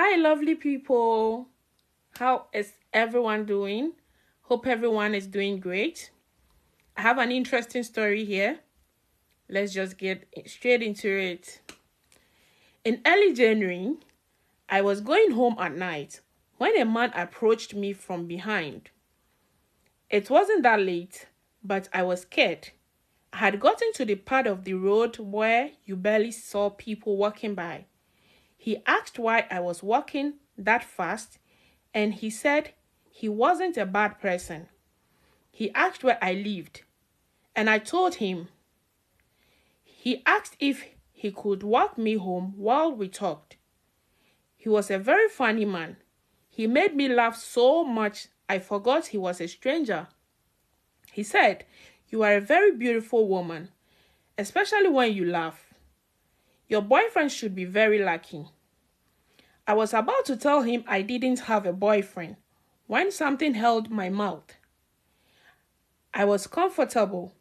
Hi, lovely people. How is everyone doing? Hope everyone is doing great. I have an interesting story here. Let's just get straight into it. In early January, I was going home at night when a man approached me from behind. It wasn't that late, but I was scared. I had gotten to the part of the road where you barely saw people walking by. He asked why I was walking that fast, and he said he wasn't a bad person. He asked where I lived, and I told him. He asked if he could walk me home while we talked. He was a very funny man. He made me laugh so much I forgot he was a stranger. He said, "You are a very beautiful woman, especially when you laugh. Your boyfriend should be very lucky." I was about to tell him I didn't have a boyfriend when something held my mouth. I was comfortable,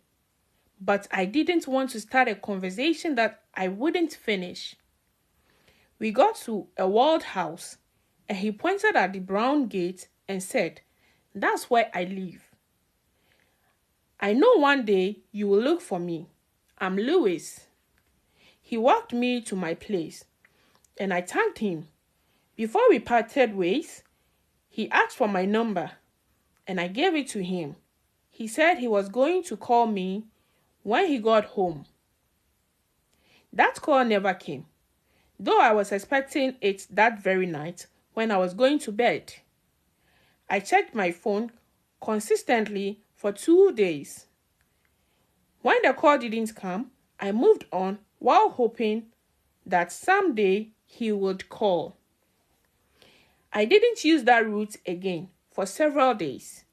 but I didn't want to start a conversation that I wouldn't finish. We got to a walled house, and he pointed at the brown gate and said, "That's where I live. I know one day you will look for me. I'm Louis." He walked me to my place, and I thanked him. Before we parted ways, he asked for my number, and I gave it to him. He said he was going to call me when he got home. That call never came, though I was expecting it that very night when I was going to bed. I checked my phone consistently for 2 days. When the call didn't come, I moved on while hoping that someday he would call. I didn't use that route again for several days.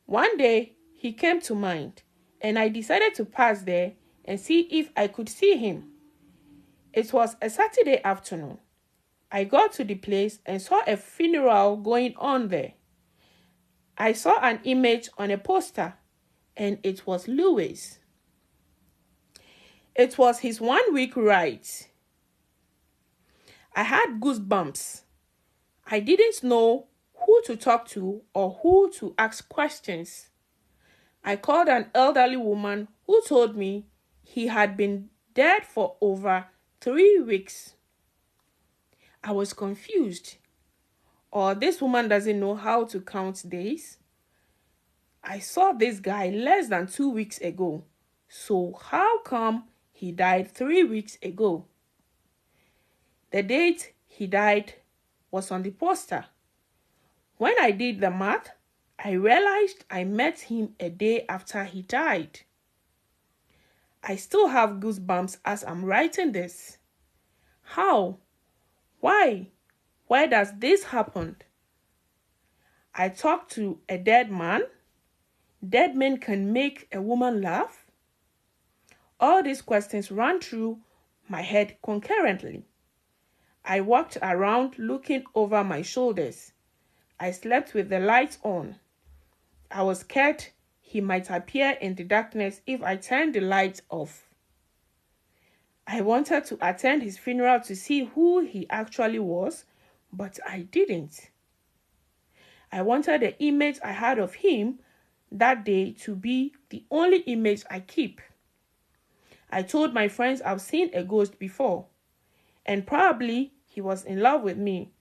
One day, he came to mind, and I decided to pass there and see if I could see him. It was a Saturday afternoon. I got to the place and saw a funeral going on there. I saw an image on a poster, and it was Louis. It was his 1 week ride. I had goosebumps. I didn't know who to talk to or who to ask questions. I called an elderly woman who told me he had been dead for over 3 weeks. I was confused. Or this woman doesn't know how to count days. I saw this guy less than 2 weeks ago. So how come he died 3 weeks ago? The date he died was on the poster. When I did the math, I realized I met him a day after he died. I still have goosebumps as I'm writing this. How? Why? Why does this happen? I talked to a dead man. Dead men can make a woman laugh. All these questions ran through my head concurrently. I walked around looking over my shoulders. I slept with the lights on. I was scared he might appear in the darkness if I turned the lights off. I wanted to attend his funeral to see who he actually was, but I didn't. I wanted the image I had of him that day to be the only image I keep. I told my friends I've seen a ghost before, and probably he was in love with me.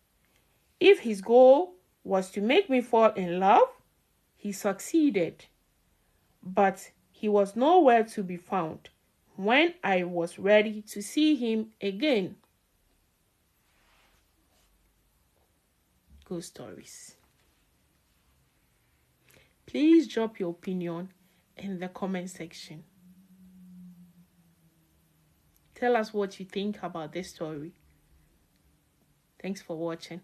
If his goal was to make me fall in love, he succeeded. But he was nowhere to be found when I was ready to see him again. Ghost stories. Please drop your opinion in the comment section. Tell us what you think about this story. Thanks for watching.